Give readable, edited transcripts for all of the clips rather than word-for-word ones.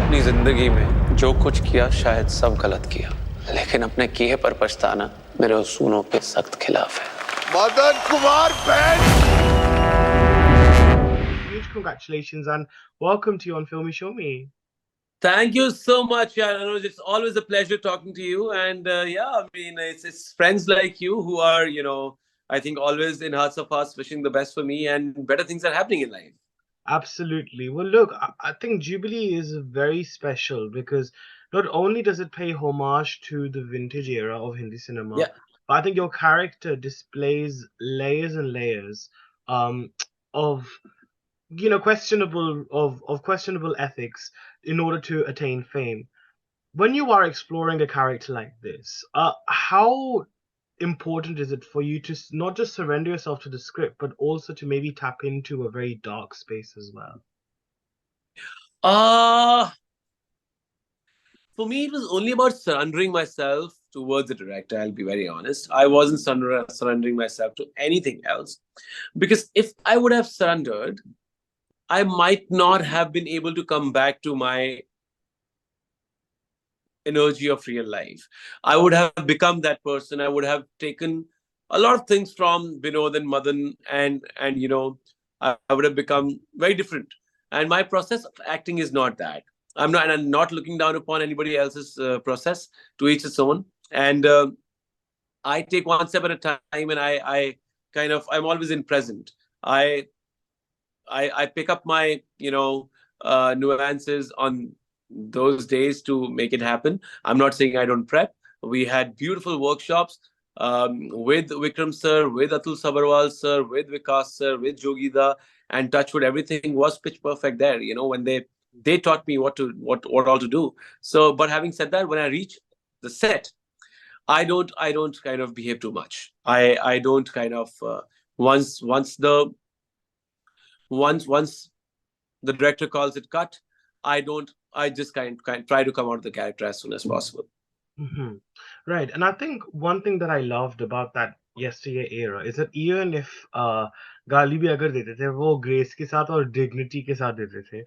अपनी जिंदगी में जो कुछ किया शायद सब गलत किया, लेकिन अपने किए पर पछताना मेरे उसूलों के सख्त खिलाफ है। Madan Kumar Ben! Huge congratulations and welcome to you on Filme Shilmy. Thank you so much, Anuj. It's always a pleasure talking to you. And it's friends like you who are, I think always in hearts of hearts wishing the best for me and better things are happening in life. Absolutely. Well, look, I think Jubilee is very special because not only does it pay homage to the vintage era of Hindi cinema, but I think your character displays layers and layers of questionable ethics in order to attain fame. When you are exploring a character like this, how important is it for you to not just surrender yourself to the script, but also to maybe tap into a very dark space as well? For me, it was only about surrendering myself towards the director. I'll be very honest. I wasn't surrendering myself to anything else, because if I would have surrendered, I might not have been able to come back to my energy of real life. I would have become that person. I would have taken a lot of things from Vinod and Madan, and I would have become very different. And my process of acting is not that. I'm not looking down upon anybody else's process. To each its own. And I take one step at a time, and I'm always in present. I pick up my nuances on those days to make it happen. I'm not saying I don't prep. We had beautiful workshops with Vikram sir, with Atul Sabarwal sir, with Vikas sir, with Jogida, and touchwood, everything was pitch perfect there. When they taught me what all to do. So, but having said that, when I reach the set, I don't kind of behave too much. I don't kind of once the director calls it cut, I just kind try to come out of the character as soon as possible. Mm-hmm. Right. And I think one thing that I loved about that yesteryear era is that even if गाली भी अगर देते थे वो grace के साथ और dignity के साथ देते थे,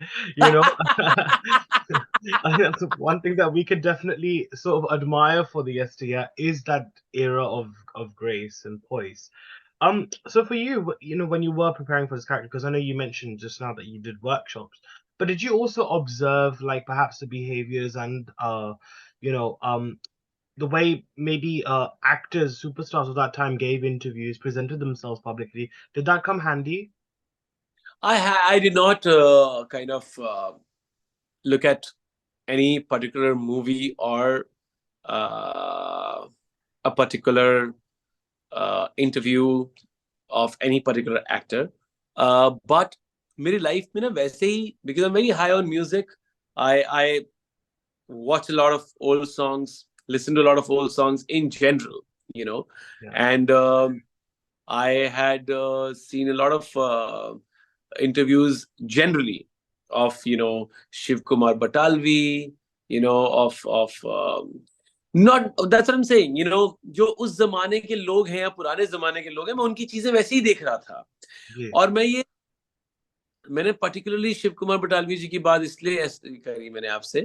I think that's one thing that we could definitely sort of admire for the yesteryear is that era of grace and poise. So for you, when you were preparing for this character, because I know you mentioned just now that you did workshops, but did you also observe like perhaps the behaviors and the way maybe actors, superstars of that time gave interviews, presented themselves publicly? Did that come handy? I did not look at any particular movie or a particular interview of any particular actor. But मेरी life में ना वैसे ही, because I'm very high on music, I watch a lot of old songs, listen to a lot of old songs in general, and I had seen a lot of interviews generally of Shiv Kumar Batalvi, not, that's what I'm saying, जो उस जमाने के लोग हैं या पुराने जमाने के लोग हैं, मैं उनकी चीजें वैसे ही देख रहा था. और मैंने particularly शिव कुमार बटालवी जी की बात इसलिए करी मैंने आपसे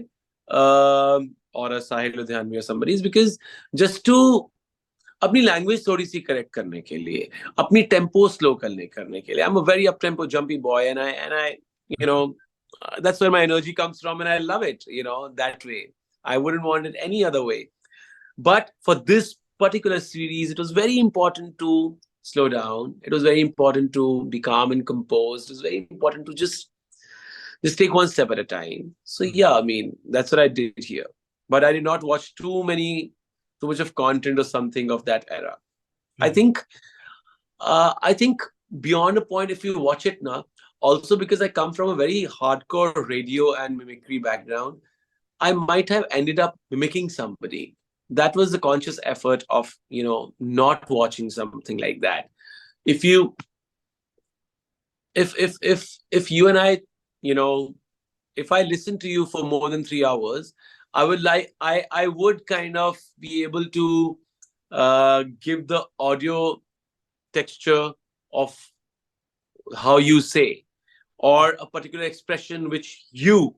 और Sahil Ludhianvi somebody is because just to अपनी लैंग्वेज थोड़ी सी करेक्ट करने के लिए, अपनी टेम्पो स्लो करने के लिए. I'm a very up tempo jumpy boy, and I that's where my energy comes from, and I love it, that way. I wouldn't want it any other way. But for this particular series, it was very important to slow down. It was very important to be calm and composed. It was very important to just take one step at a time. So yeah, I mean, that's what I did here. But I did not watch too much of content or something of that era. I think beyond a point, if you watch it now, also because I come from a very hardcore radio and mimicry background, I might have ended up mimicking somebody. That was the conscious effort of, not watching something like that. If you and I, if I listen to you for more than 3 hours, I would kind of be able to give the audio texture of how you say, or a particular expression which you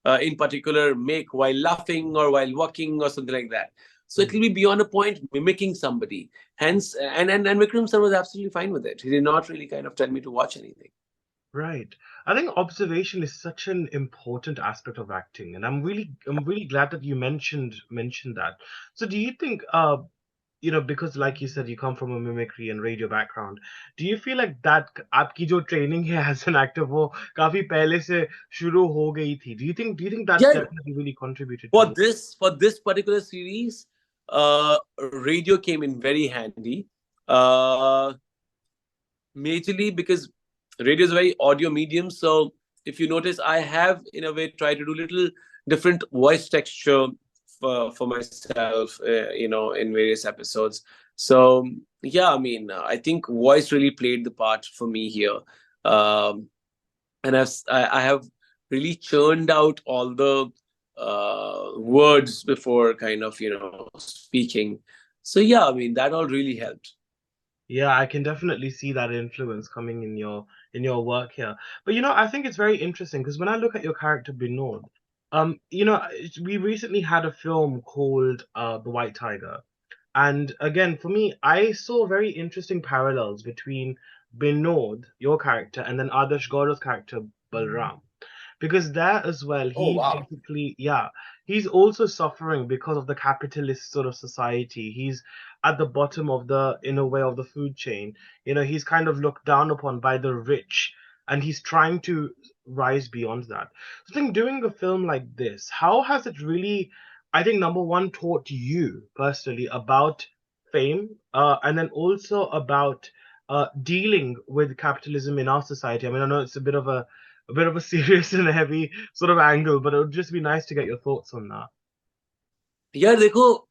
in particular make while laughing or while walking or something like that. So it will be beyond a point mimicking somebody. Hence, and Vikram sir was absolutely fine with it. He did not really kind of tell me to watch anything. Right. I think observation is such an important aspect of acting, and I'm really glad that you mentioned that. So do you think because like you said, you come from a mimicry and radio background, do you feel like that आपकी जो training है as an actor वो काफी पहले से शुरू हो गई थी? Do you think that's Yeah, definitely really contributed for to? this particular series, radio came in very handy. Majorly because radio is a very audio medium. So if you notice, I have in a way tried to do little different voice texture for myself, in various episodes. So yeah, I mean, I think voice really played the part for me here, and I have really churned out all the words before kind of speaking. So yeah, I mean that all really helped. Yeah, I can definitely see that influence coming in your work here. But I think it's very interesting because when I look at your character Binod, we recently had a film called The White Tiger. And again, for me, I saw very interesting parallels between Binod, your character, and then Adarsh Gauda's character Balram, because there as well Oh he wow. basically, yeah, he's also suffering because of the capitalist sort of society. He's at the bottom of the, in a way, of the food chain. He's kind of looked down upon by the rich, and he's trying to rise beyond that. So I think doing a film like this, how has it really, I think, number one, taught you personally about fame, and then also about dealing with capitalism in our society? I mean, I know it's a bit of a serious and heavy sort of angle, but it would just be nice to get your thoughts on that. Yeah, देखो,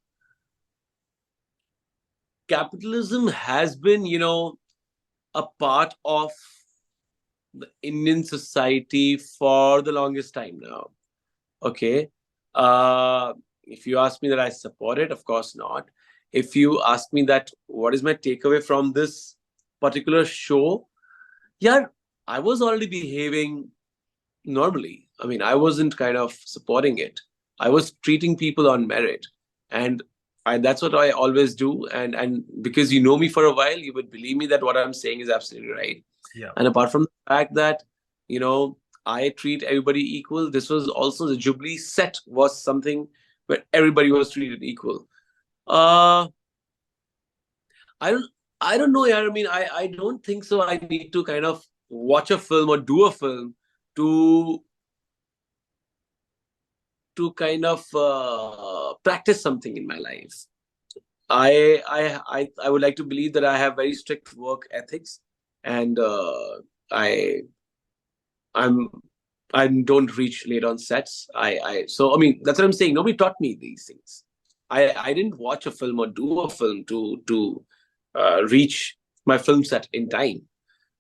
capitalism has been, a part of the Indian society for the longest time now. Okay. If you ask me that I support it, of course not. If you ask me that what is my takeaway from this particular show, yeah, I was already behaving normally. I mean, I wasn't kind of supporting it. I was treating people on merit. And that's what I always do. And because you know me for a while, you would believe me that what I'm saying is absolutely right. Yeah. And apart from the fact that, I treat everybody equal, this was also the Jubilee set was something where everybody was treated equal. Uh, I don't, I don't know, yaar. I mean, I don't think so. I need to kind of watch a film or do a film to kind of practice something in my life. I would like to believe that I have very strict work ethics, and I I'm I don't reach late on sets. So I mean that's what I'm saying. Nobody taught me these things. I didn't watch a film or do a film to reach my film set in time.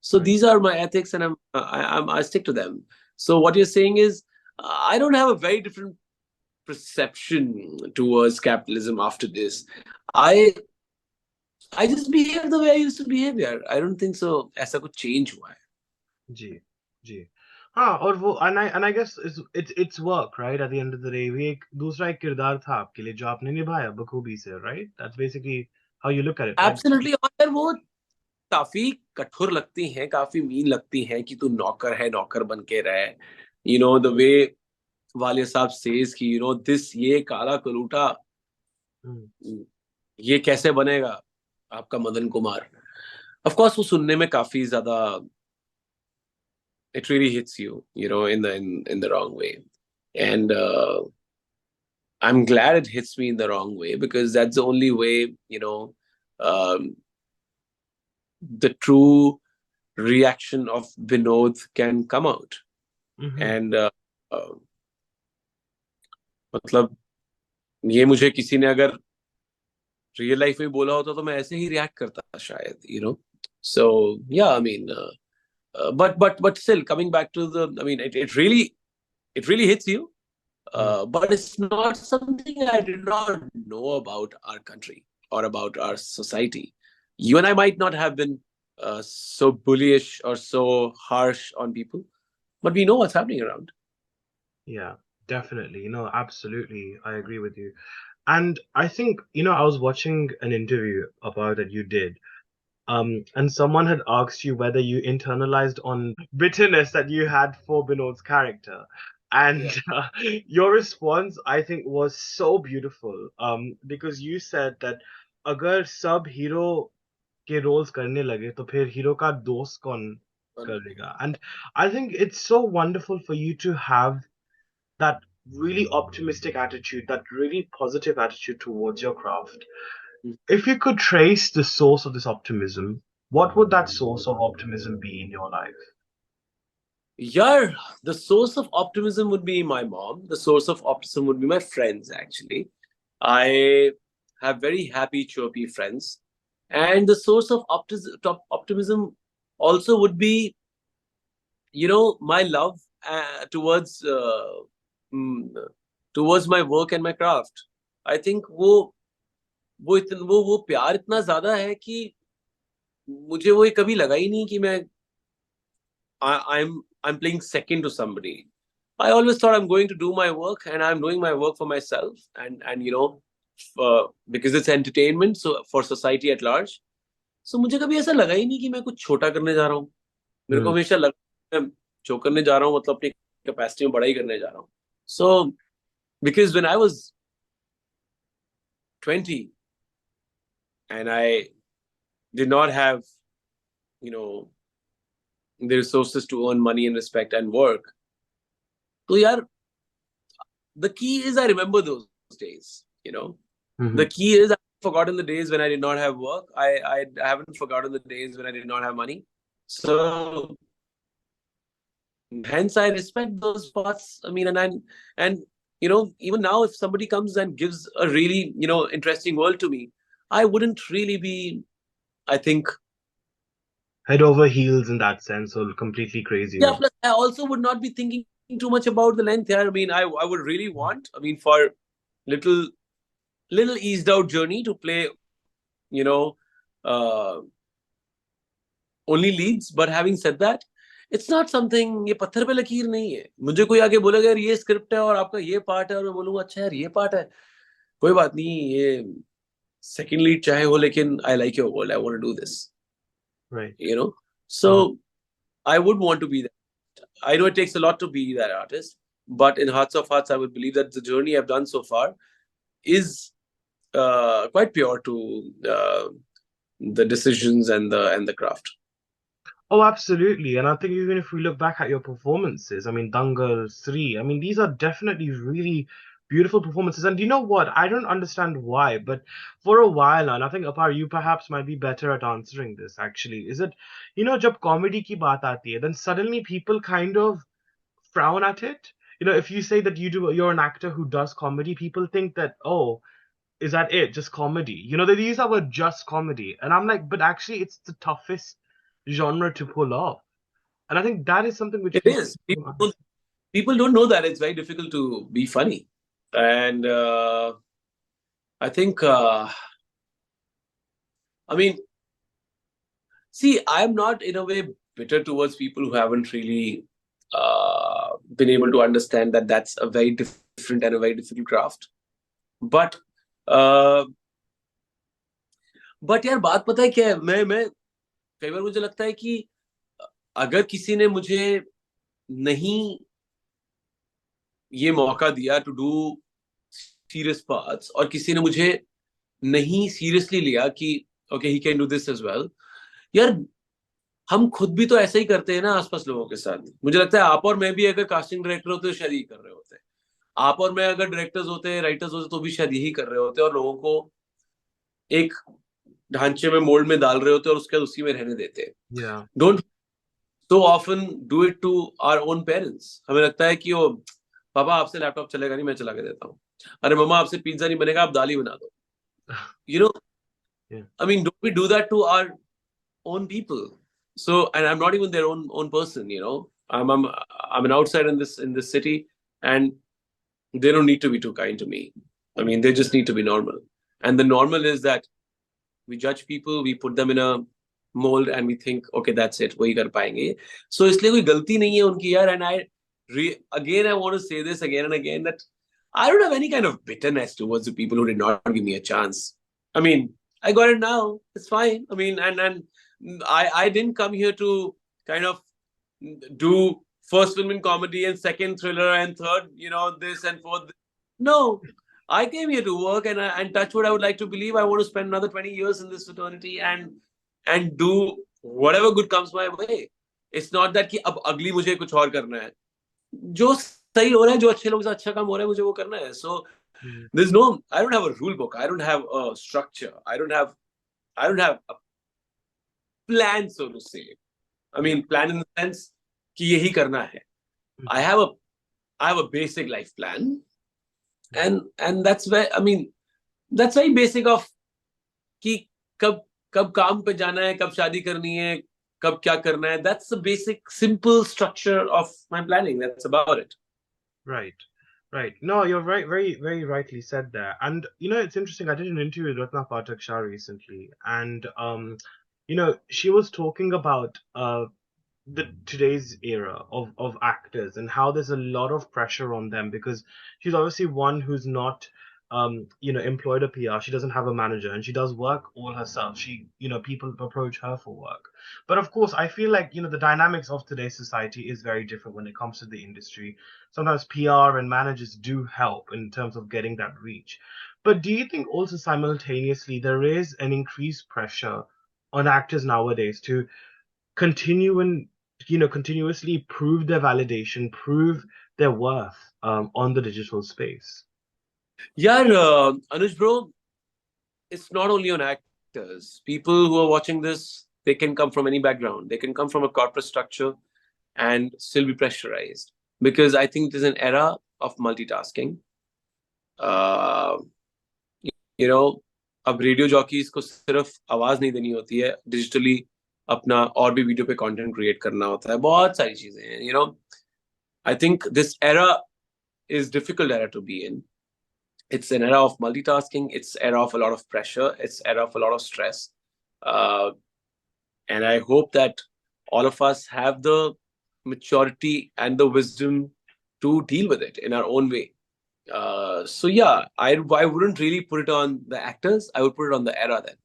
So Right. these are my ethics, and I stick to them. So what you're saying is, I don't have a very different perception towards capitalism after this. I I just behave the way I used to behave here. I don't think so. ऐसा कुछ change हुआ है. जी जी हाँ और वो and I guess it's work, right? At the end of the day वो एक दूसरा एक किरदार था आपके लिए जो आपने निभाया बखूबी से, right? That's basically how you look at it, right? Absolutely. और यार वो काफी कठोर लगती हैं, काफी मीन लगती हैं कि तू नौकर है, नौकर बन के रहे. The way वाले साहब says कि this ये काला कलूटा ये कैसे बनेगा आपका मदन कुमार. Of course वो सुनने में काफी ज्यादा it really hits you, in the wrong way. And I'm glad it hits me in the wrong way, because that's the only way, um, the true reaction of Vinod can come out. And मतलब ये मुझे किसी ने अगर real life में बोला होता तो मैं ऐसे ही रिएक्ट करता शायद. So yeah, I mean, but still coming back to I mean, it really hits you. But it's not something I did not know about our country or about our society. You and I might not have been so bullish or so harsh on people, but we know what's happening around. Yeah, Definitely. Absolutely. I agree with you. And I think, I was watching an interview about that you did. And someone had asked you whether you internalized on bitterness that you had for Binod's character. And Yeah. your response, I think, was so beautiful. Because you said that अगर सब hero के roles करने लगे तो फिर hero का दोस्त कौन करेगा? And I think it's so wonderful for you to have that really optimistic attitude, that really positive attitude towards your craft. If you could trace the source of this optimism, what would that source of optimism be in your life? Yeah, the source of optimism would be my mom. The source of optimism would be my friends, actually. I have very happy, chirpy friends. And the source of optimism also would be, my love towards towards my work and my craft. I think वो प्यार इतना ज्यादा है कि मुझे वो कभी लगा ही नहीं कि I'm playing second to somebody. I always thought I'm going to do my work and I'm doing my work for myself and because it's entertainment, so for society at large. So मुझे कभी ऐसा लगा ही नहीं कि मैं कुछ छोटा करने जा रहा हूँ. मेरे को हमेशा लगा मैं जो करने जा रहा हूँ मतलब अपनी कैपेसिटी में बड़ा ही करने जा रहा हूँ. So because when I was 20 and I did not have the resources to earn money and respect and work. So yeah, the key is I remember those days, The key is I've forgotten the days when I did not have work. I haven't forgotten the days when I did not have money. So hence I respect those parts. I mean, and even now if somebody comes and gives a really, interesting world to me, I wouldn't really be, I think, head over heels in that sense, or completely crazy. Yeah, plus I also would not be thinking too much about the length here. I mean, I would really want, for little eased out journey to play, only leads. But having said that, it's not something, ये पत्थर पे लकीर नहीं है. मुझे कोई आगे बोलेगा यार ये स्क्रिप्ट है और आपका ये पार्ट है और मैं बोलूंगा अच्छा यार ये पार्ट है. कोई बात नहीं, ये second lead चाहे हो लेकिन I like your world. I want to do this. Right. So I would want to be that. I know it takes a lot to be that artist, but in hearts of hearts, I would believe that the journey I've done so far is quite pure to the decisions and the craft. Oh, absolutely. And I think even if we look back at your performances, Dangal, Stree, these are definitely really beautiful performances. And you know what? I don't understand why, but for a while now, and I think Apar, you perhaps might be better at answering this actually. Is it, jab comedy ki baat aati hai, then suddenly people kind of frown at it. If you say that you're an actor who does comedy, people think that, oh, is that it? Just comedy. They use that word just comedy. And I'm like, but actually it's the toughest genre to pull off. And I think that is something which It is. People don't know that it's very difficult to be funny. And I think, see, I'm not in a way bitter towards people who haven't really been able to understand that that's a very different and a very difficult craft. But यार बात पता है क्या है, मैं कई बार मुझे लगता है कि अगर किसी ने मुझे नहीं ये मौका दिया टू डू सीरियस पार्ट्स और किसी ने मुझे नहीं सीरियसली लिया कि okay he can do this as well, यार हम खुद भी तो ऐसा ही करते हैं ना आसपास लोगों के साथ. मुझे लगता है आप और मैं भी अगर कास्टिंग डायरेक्टर होते तो शायद यही कर रहे होते. आप और मैं अगर डायरेक्टर्स होते, राइटर्स होते तो भी शायद यही कर रहे होते और लोगों को एक ढांचे में, मोल्ड में डाल रहे होते और उसके बाद उसी में रहने देते. Don't so often do it to our own parents. हमें लगता है कि पापा आपसे लैपटॉप चलेगा नहीं, मैं चला के देता हूँ. अरे मम्मा आपसे पिज्जा नहीं बनेगा, आप दाल ही बना दो. Don't we do that to our own people? So, and I'm not even their own person. I'm an outsider in this city, and they don't need to be too kind to me. They just need to be normal. And the normal is that we judge people, we put them in a mold, and we think, okay, that's it, वही कर पाएंगे. So इसलिए कोई गलती नहीं है उनकी यार. And I again, I want to say this again and again, that I don't have any kind of bitterness towards the people who did not give me a chance. I mean, I got it now. It's fine. I mean, and I didn't come here to kind of do first film in comedy and second thriller and third, this and fourth. No, I came here to work, and touch wood, I would like to believe I want to spend another 20 years in this fraternity and do whatever good comes my way. It's not that कि अब अगली मुझे कुछ और करना है. जो सही हो रहा है, जो अच्छे लोगों से अच्छा काम हो रहा है, मुझे वो करना है. So there's no, I don't have a rule book. I don't have a structure. I don't have a plan, so to say. I mean, plan in the sense कि यही करना है. I have a basic life plan, and that's where, I mean, that's very basic of कि कब काम पे जाना है, कब शादी करनी है, कब क्या करना है. That's the basic, simple structure of my planning. That's about it. Right. No, you're right. Very, very rightly said there. And it's interesting. I did an interview with Ratna Pathak Shah recently, and she was talking about today's era of actors and how there's a lot of pressure on them, because she's obviously one who's not employed a PR. She doesn't have a manager, and she does work all herself. She people approach her for work. But of course, I feel like the dynamics of today's society is very different when it comes to the industry. Sometimes PR and managers do help in terms of getting that reach. But do you think also simultaneously there is an increased pressure on actors nowadays to continue and continuously prove their validation, prove their worth on the digital space? Yeah, Anuj bro, it's not only on actors. People who are watching this, they can come from any background. They can come from a corporate structure and still be pressurized, because I think there's an era of multitasking. अब radio jockeys को सिर्फ आवाज नहीं देनी होती है, digitally अपना और भी वीडियो पे कंटेंट क्रिएट करना होता है, बहुत सारी चीजें हैं. I think this era is difficult era to be in. It's an era of multitasking. It's an era of a lot of pressure. It's an era of a lot of stress. And I hope that all of us have the maturity and the wisdom to deal with it in our own way. So yeah, I wouldn't really put it on the actors. I would put it on the era then.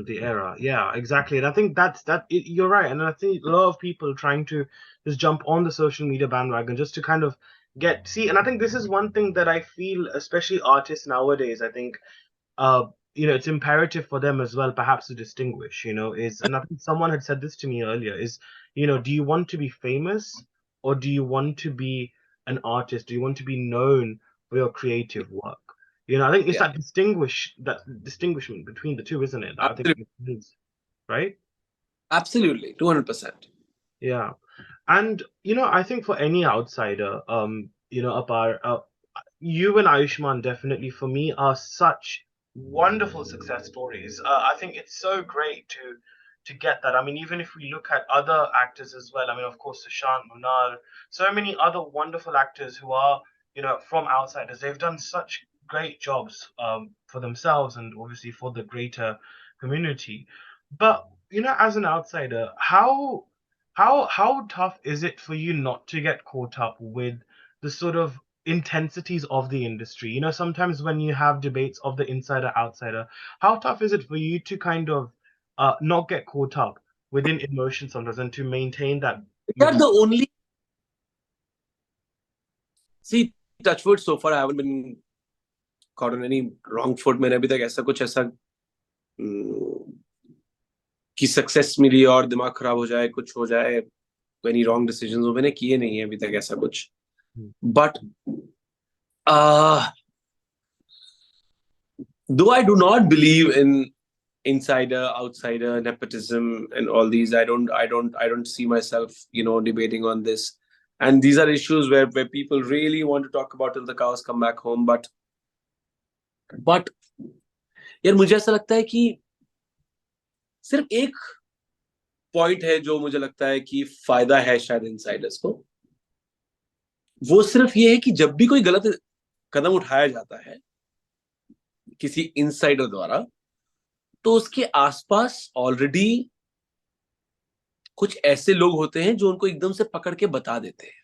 The era, yeah, exactly. And I think you're right. And I think a lot of people trying to just jump on the social media bandwagon just to kind of and I think this is one thing that I feel, especially artists nowadays, I think it's imperative for them as well, perhaps, to distinguish, and I think someone had said this to me earlier, is, do you want to be famous, or do you want to be an artist? Do you want to be known for your creative work? I think it's that distinguishment between the two, isn't it? I think it is, right? Absolutely, 200%. Yeah. And I think for any outsider, you and Ayushmann definitely, for me, are such wonderful success stories. I think it's so great to get that. I mean, even if we look at other actors as well, I mean, of course, Sushant, Munal, so many other wonderful actors who are, from outsiders. They've done such great jobs for themselves and obviously for the greater community. But, as an outsider, how tough is it for you not to get caught up with the sort of intensities of the industry? Sometimes when you have debates of the insider outsider, how tough is it for you to kind of not get caught up within emotion sometimes, and to maintain that? That's the only. See, touch wood, so far I haven't been caught on any wrong foot. मैंने अभी तक ऐसा कि success मिली और दिमाग खराब हो जाए, कुछ हो जाए, any wrong decisions हो, मैंने किए नहीं है अभी तक ऐसा कुछ. But though I do not believe in insider, outsider, nepotism, and all these, I don't see myself, debating on this. And these are issues where people really want to talk about till the cows come back home. But यार मुझे ऐसा लगता है कि सिर्फ एक point है जो मुझे लगता है कि फायदा है शायद इनसाइडर्स को. वो सिर्फ ये है कि जब भी कोई गलत कदम उठाया जाता है किसी इनसाइडर द्वारा, तो उसके आसपास ऑलरेडी कुछ ऐसे लोग होते हैं जो उनको एकदम से पकड़ के बता देते हैं.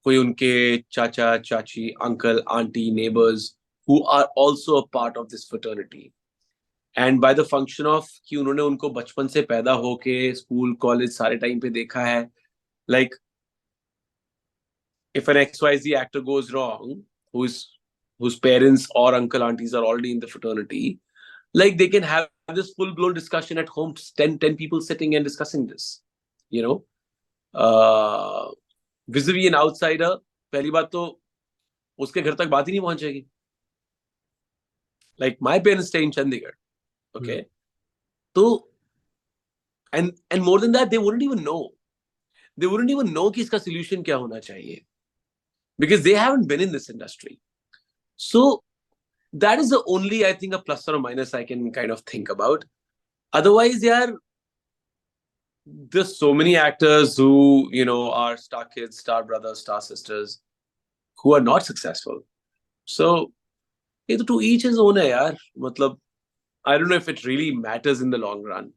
कोई उनके चाचा, चाची, uncle, auntie, neighbors who are also a part of this fraternity. And by the function of कि उन्होंने उनको बचपन से पैदा होके स्कूल कॉलेज सारे टाइम पे देखा है, like if an XYZ actor goes wrong, whose parents or uncle aunties are already in the fraternity, like they can have this full blown discussion at home, 10 people sitting and discussing this, you know. Vis-a-vis an outsider, पहली बात तो उसके घर तक बात ही नहीं पहुंचेगी. Like my parents stay in Chandigarh, okay. So and more than that, they wouldn't even know. They wouldn't even know कि इसका solution क्या होना चाहिए, because they haven't been in this industry. So that is the only, I think, a plus or a minus I can kind of think about. Otherwise, yeah, there's so many actors who, you know, are star kids, star brothers, star sisters, who are not successful. So, to each his own hai yaar. Matlab, I don't know if it really matters in the long run.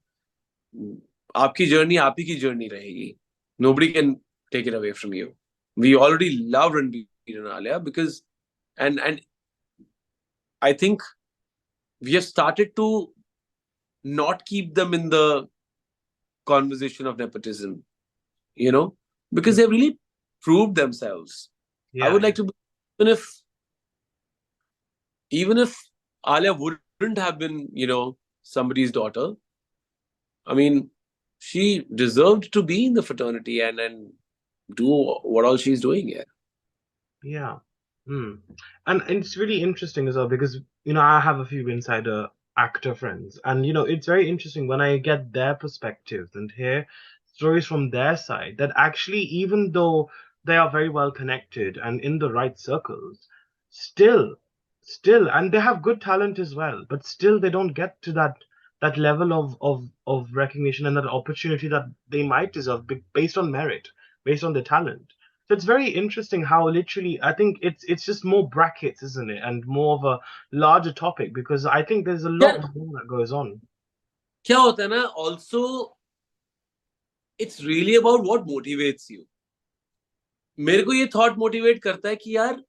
Aapki journey, aap hi ki journey rahegi. Nobody can take it away from you. We already love Ranveer and Alia because, and I think we have started to not keep them in the conversation of nepotism, you know, because they've really proved themselves. Yeah. I would like to, even if Alia wouldn't have been, you know, somebody's daughter, I mean, she deserved to be in the fraternity and do what all she's doing here. Yeah. And it's really interesting as well because, you know, I have a few insider actor friends and, you know, it's very interesting when I get their perspectives and hear stories from their side that actually, even though they are very well connected and in the right circles, still, and they have good talent as well, but still they don't get to that level of recognition and that opportunity that they might deserve based on merit, based on their talent. So it's very interesting how literally I think it's just more brackets, isn't it, and more of a larger topic because I think there's a lot more that goes on. क्या होता है ना? Also, it's really about what motivates you. मेरे को ये thought motivate करता है कि यार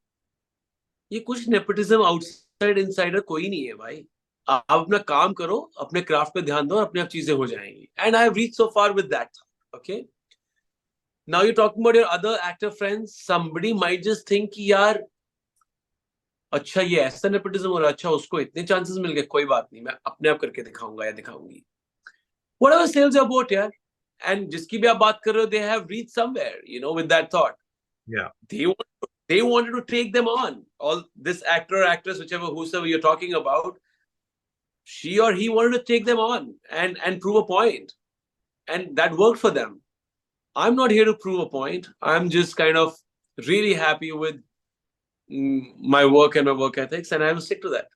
ये कुछ nepotism outside insider कोई नहीं है भाई. आप अपना काम करो, अपने craft पे ध्यान दो और अपने आप चीजें हो जाएंगी. And I have reached so far with that. Okay. Now you're talking about your other actor friends. Somebody might just think कि यार अच्छा ये ऐसा nepotism हो रहा है, अच्छा उसको इतने chances मिल गए, कोई बात नहीं, मैं अपने आप करके दिखाऊंगा या दिखाऊंगी. Whatever sales are about, यार. And जिसकी भी आप बात कर रहे हो, they have reached somewhere, you know, with that thought. Yeah. They wanted to take them on. All this actor or actress, whosoever you're talking about, she or he wanted to take them on and prove a point. And that worked for them. I'm not here to prove a point. I'm just kind of really happy with my work and my work ethics, and I will stick to that.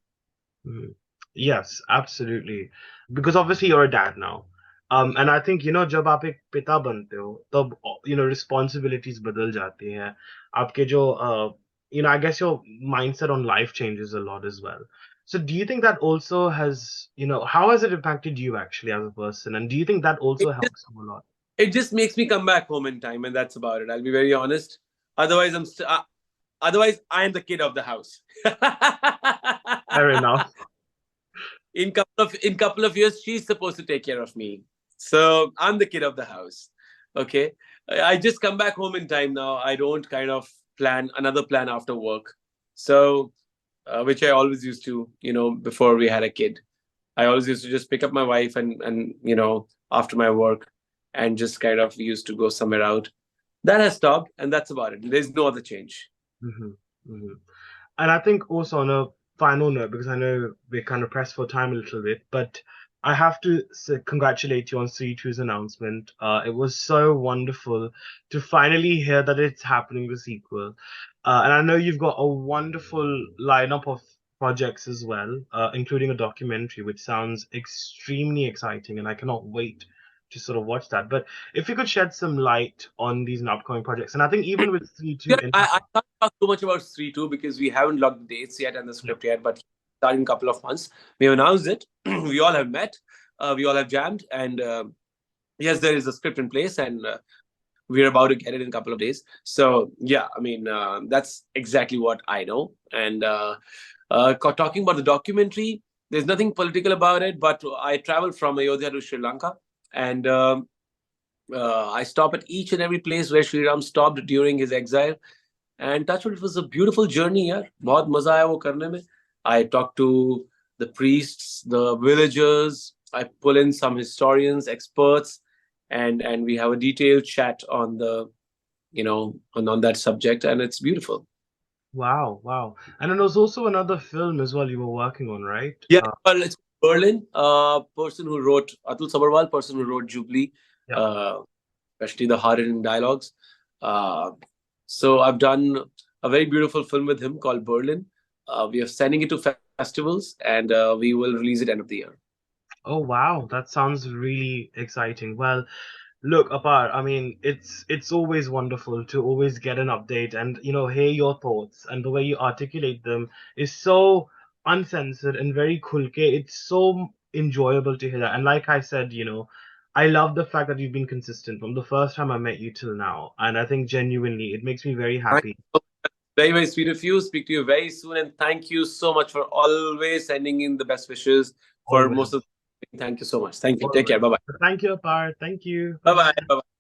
Yes, absolutely. Because obviously you're a dad now. And I think, you know, जब आप एक पिता बनते हो, तब, you know, responsibilities बदल जाती हैं. आपके जो, you know, I guess your mindset on life changes a lot as well. So do you think that also has, you know, how has it impacted you actually as a person? And do you think that also helps you a lot? It just makes me come back home in time, and that's about it. I'll be very honest. Otherwise, otherwise I am the kid of the house. Fair enough. In couple of years, she's supposed to take care of me. So I'm the kid of the house. Okay. I just come back home in time now. I don't kind of plan another plan after work. So, which I always used to, you know, before we had a kid. I always used to just pick up my wife and you know, after my work and just kind of used to go somewhere out. That has stopped, and that's about it. There's no other change. And I think also on a final note, because I know we're kind of pressed for time a little bit, but I have to congratulate you on Stree 2's announcement. It was so wonderful to finally hear that it's happening, the sequel. And I know you've got a wonderful lineup of projects as well, including a documentary, which sounds extremely exciting, and I cannot wait to sort of watch that. But if you could shed some light on these upcoming projects, and I think even with Stree 2, I can't talk too much about Stree 2 because we haven't locked the dates yet and the script yet, but starting in a couple of months. We have announced it. We all have met. We all have jammed, and yes, there is a script in place, and we're about to get it in a couple of days. So yeah, I mean, that's exactly what I know. And talking about the documentary, there's nothing political about it, but I traveled from Ayodhya to Sri Lanka, and I stop at each and every place where Sri Ram stopped during his exile. And touch wood, it was a beautiful journey, yaar. बहुत मजा आया वो करने में. I talked to the priests, the villagers. I pull in some historians, experts, and we have a detailed chat on the, on that subject, and it's beautiful. Wow, wow. And then there's also another film as well you were working on, right? Yeah, well, it's Berlin. Person who wrote Atul Sabharwal, person who wrote Jubilee, especially the hard-hitting dialogues. So I've done a very beautiful film with him called Berlin. We are sending it to festivals, and we will release it end of the year. Oh wow, that sounds really exciting. Well, look, Apar, I mean, it's always wonderful to always get an update and hear your thoughts, and the way you articulate them is so uncensored and very khulke. It's so enjoyable to hear that. And like I said, I love the fact that you've been consistent from the first time I met you till now. And I think genuinely it makes me very happy. Very, very sweet of you. Speak to you very soon. And thank you so much for always sending in the best wishes for most of the. Thank you so much. Thank you. Take care. Bye-bye. Thank you, Apar. Thank you. Bye-bye. Bye-bye.